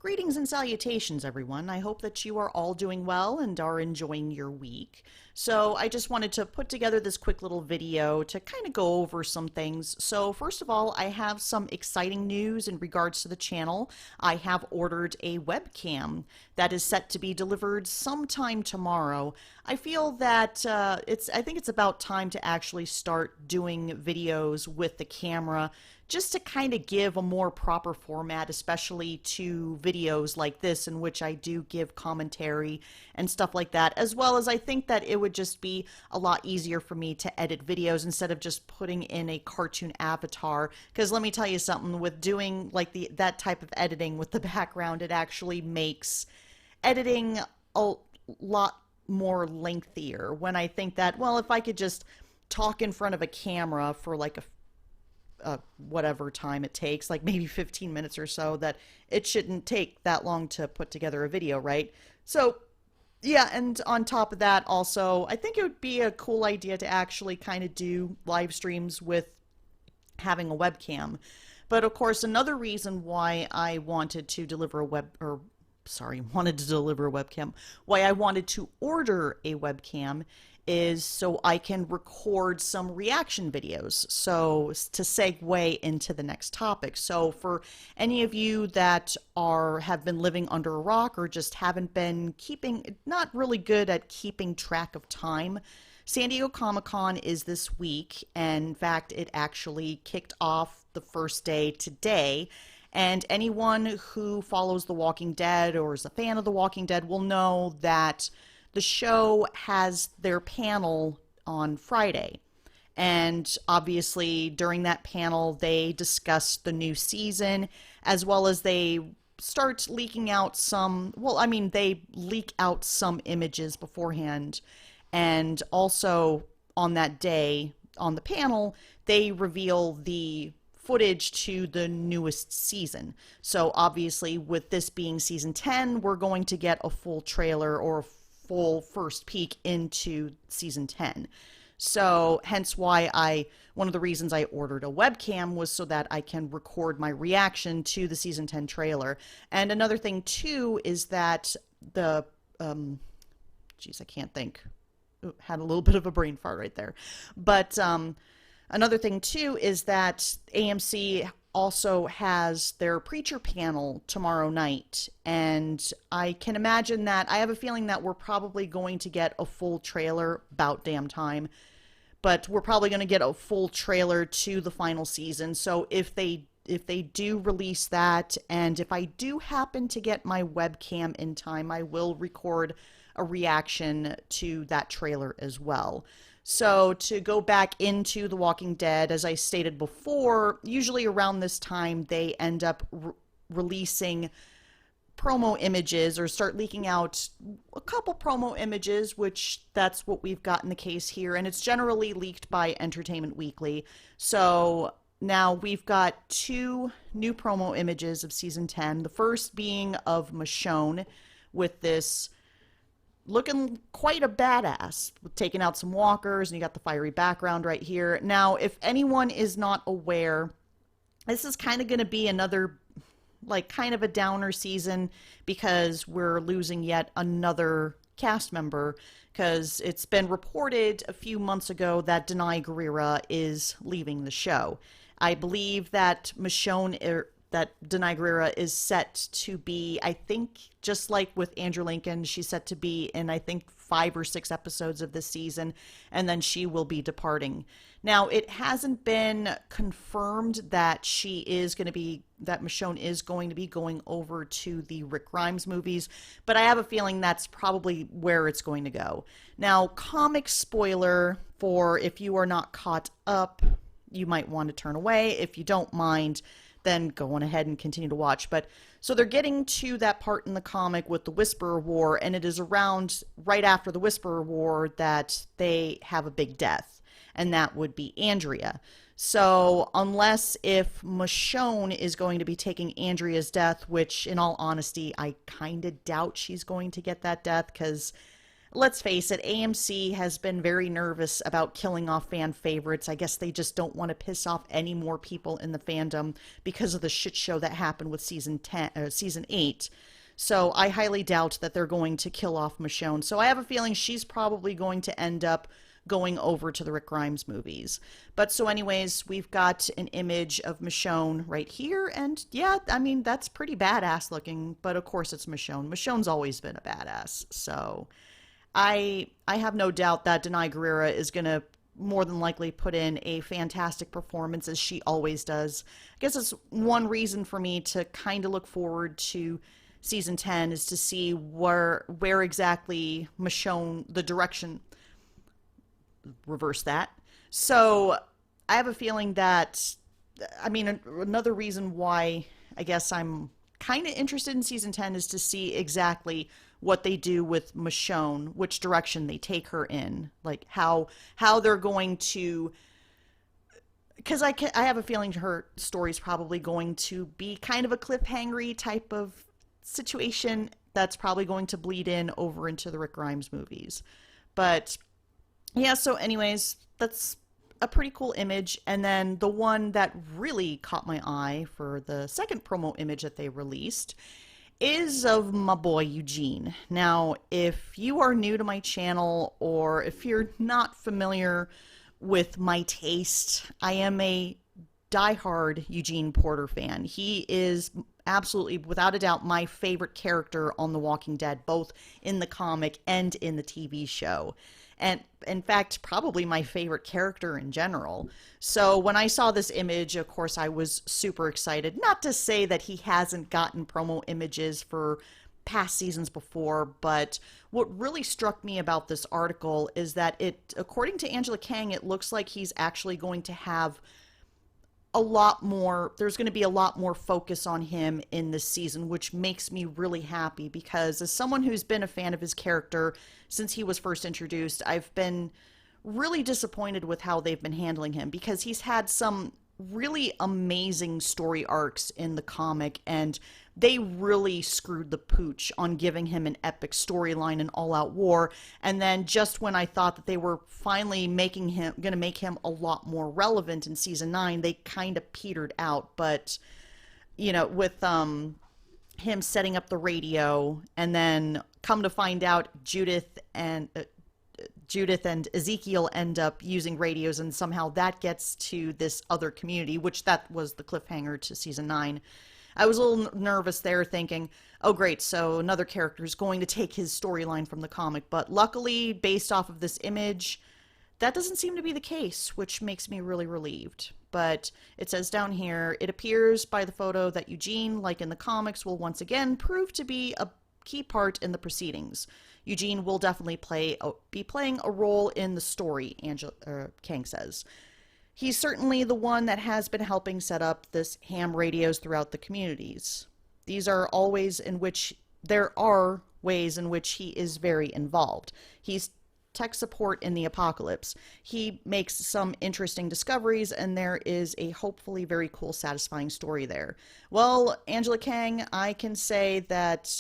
Greetings and salutations, everyone. I hope that you are all doing well and are enjoying your week. So I just wanted to put together this quick little video to kind of go over some things. So first of all, I have some exciting news in regards to the channel. I have ordered a webcam that is set to be delivered sometime tomorrow. I feel that I think it's about time to actually start doing videos with the camera, just to kind of give a more proper format, especially to videos like this in which I do give commentary and stuff like that, as well as I think that it would just be a lot easier for me to edit videos instead of just putting in a cartoon avatar. Because let me tell you something, with doing like that type of editing with the background, it actually makes editing a lot more lengthier, when I think that, well, if I could just talk in front of a camera for like a whatever time it takes, like maybe 15 minutes or so, that it shouldn't take that long to put together a video, right? So yeah, and on top of that also, I think it would be a cool idea to actually kind of do live streams with having a webcam. But of course, another reason why I wanted to deliver a webcam, why I wanted to order a webcam, is so I can record some reaction videos. So to segue into the next topic. So for any of you that have been living under a rock or just haven't been not really good at keeping track of time, San Diego Comic-Con is this week, and in fact it actually kicked off the first day today. And anyone who follows The Walking Dead or is a fan of The Walking Dead will know that the show has their panel on Friday. And obviously during that panel, they discuss the new season, as well as they start leaking out they leak out some images beforehand. And also on that day, on the panel, they reveal the footage to the newest season. So obviously with this being season 10, we're going to get a full trailer or a full first peek into season 10. So hence why one of the reasons I ordered a webcam was so that I can record my reaction to the season 10 trailer. And another thing too is that I can't think. Ooh, had a little bit of a brain fart right there. But another thing too is that AMC also has their Preacher panel tomorrow night, and I can imagine that I have a feeling that we're probably going to get a full trailer, about damn time, but we're probably going to get a full trailer to the final season. So if they do release that, and if I do happen to get my webcam in time, I will record a reaction to that trailer as well. So to go back into The Walking Dead, as I stated before, usually around this time they end up releasing promo images or start leaking out a couple promo images, which that's what we've got in the case here, and it's generally leaked by Entertainment Weekly. So now we've got two new promo images of season 10, the first being of Michonne with this looking quite a badass, with taking out some walkers, and you got the fiery background right here. Now, if anyone is not aware, this is kind of going to be another, like, kind of a downer season, because we're losing yet another cast member, because it's been reported a few months ago that Denai Guerrera is leaving the show. I believe that that Denai Guerrera is set to be, I think, just like with Andrew Lincoln, she's set to be in, I think, 5 or 6 episodes of this season, and then she will be departing. Now, it hasn't been confirmed that Michonne is going to be going over to the Rick Grimes movies, but I have a feeling that's probably where it's going to go. Now, comic spoiler for if you are not caught up, you might want to turn away. If you don't mind, then go on ahead and continue to watch. But so they're getting to that part in the comic with the Whisperer War, and it is around right after the Whisperer War that they have a big death, and that would be Andrea. So unless if Michonne is going to be taking Andrea's death, which in all honesty I kind of doubt she's going to get that death, because let's face it, AMC has been very nervous about killing off fan favorites. I guess they just don't want to piss off any more people in the fandom because of the shit show that happened with season 8. So I highly doubt that they're going to kill off Michonne. So I have a feeling she's probably going to end up going over to the Rick Grimes movies. But so anyways, we've got an image of Michonne right here, and yeah, I mean, that's pretty badass looking, but of course it's Michonne. Michonne's always been a badass, so I have no doubt that Denai Guerrera is going to more than likely put in a fantastic performance, as she always does. I guess it's one reason for me to kind of look forward to season 10 is to see where exactly Michonne, the direction, reverse that. So I have a feeling that, I mean, another reason why I guess I'm kind of interested in season 10 is to see exactly what they do with Michonne, which direction they take her in, like how they're going to, because I have a feeling her story's probably going to be kind of a cliffhangery type of situation that's probably going to bleed in over into the Rick Grimes movies. But yeah, so anyways, that's a pretty cool image. And then the one that really caught my eye for the second promo image that they released is of my boy Eugene. Now, if you are new to my channel, or if you're not familiar with my taste, I am a diehard Eugene Porter fan. He is absolutely, without a doubt, my favorite character on The Walking Dead, both in the comic and in the TV show. And in fact, probably my favorite character in general. So when I saw this image, of course, I was super excited. Not to say that he hasn't gotten promo images for past seasons before, but what really struck me about this article is that according to Angela Kang, it looks like he's actually going to have there's going to be a lot more focus on him in this season, which makes me really happy, because as someone who's been a fan of his character since he was first introduced, I've been really disappointed with how they've been handling him, because he's had some really amazing story arcs in the comic, and they really screwed the pooch on giving him an epic storyline in All Out War. And then just when I thought that they were finally going to make him a lot more relevant in season 9, they kind of petered out. But, you know, with him setting up the radio, and then come to find out Judith and Ezekiel end up using radios, and somehow that gets to this other community, which that was the cliffhanger to season 9. I was a little nervous there, thinking, oh great, so another character is going to take his storyline from the comic. But luckily, based off of this image, that doesn't seem to be the case, which makes me really relieved. But it says down here, it appears by the photo that Eugene, like in the comics, will once again prove to be a key part in the proceedings. Eugene will definitely be playing a role in the story, Kang says. He's certainly the one that has been helping set up this ham radios throughout the communities. There are ways in which he is very involved. He's tech support in the apocalypse. He makes some interesting discoveries, and there is a hopefully very cool, satisfying story there. Well, Angela Kang, I can say that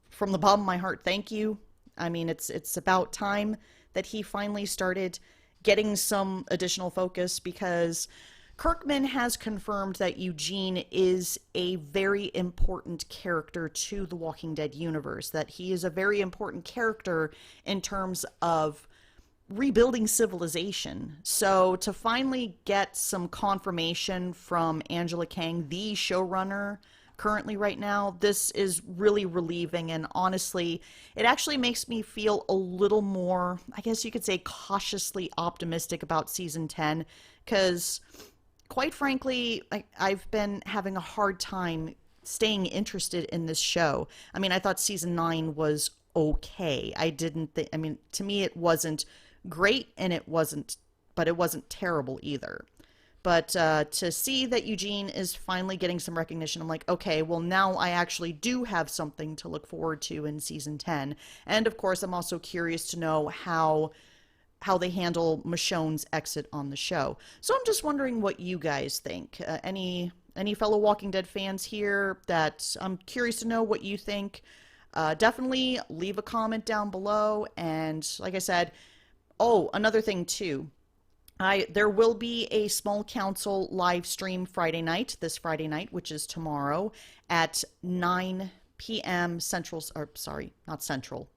from the bottom of my heart, thank you. I mean, it's about time that he finally started getting some additional focus, because Kirkman has confirmed that Eugene is a very important character to the Walking Dead universe, that he is a very important character in terms of rebuilding civilization. So to finally get some confirmation from Angela Kang, the showrunner currently right now, this is really relieving, and honestly, it actually makes me feel a little more, I guess you could say, cautiously optimistic about season 10, because quite frankly, I've been having a hard time staying interested in this show. I mean, I thought season 9 was okay. To me it wasn't great, and it wasn't terrible either. But to see that Eugene is finally getting some recognition, I'm like, okay, well, now I actually do have something to look forward to in season 10. And of course, I'm also curious to know how they handle Michonne's exit on the show. So I'm just wondering what you guys think. Any fellow Walking Dead fans here? That I'm curious to know what you think. definitely leave a comment down below. And like I said, oh, another thing too. There will be a small council live stream this Friday night, which is tomorrow at 9 p.m. Central, or sorry, not Central,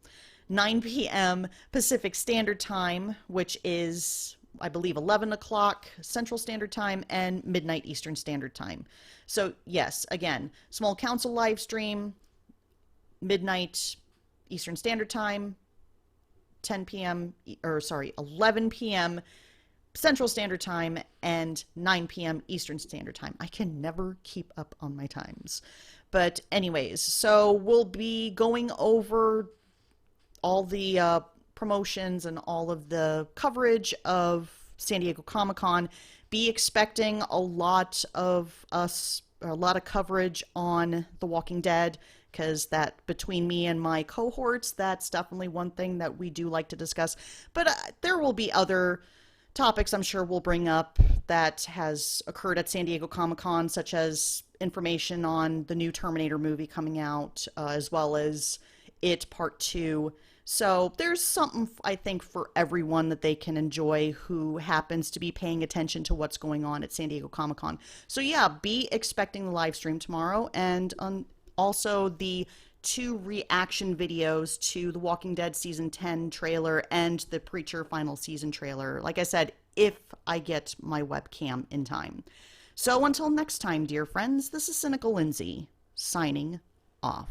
9 p.m. Pacific Standard Time, which is, I believe, 11 o'clock Central Standard Time and midnight Eastern Standard Time. So yes, again, small council live stream, midnight Eastern Standard Time, 10 p.m. or sorry, 11 p.m. Central Standard Time and 9 p.m. Eastern Standard Time. I can never keep up on my times. But anyways, so we'll be going over all the promotions and all of the coverage of San Diego Comic-Con. Be expecting a lot of coverage on The Walking Dead, because that, between me and my cohorts, that's definitely one thing that we do like to discuss. But there will be other topics I'm sure we'll bring up that has occurred at San Diego Comic-Con, such as information on the new Terminator movie coming out, as well as It Part 2. So there's something, I think, for everyone that they can enjoy who happens to be paying attention to what's going on at San Diego Comic-Con. So yeah, be expecting the live stream tomorrow, and also the 2 reaction videos to The Walking Dead Season 10 trailer and the Preacher final season trailer. Like I said, if I get my webcam in time. So until next time, dear friends, this is Cynical Lindsay, signing off.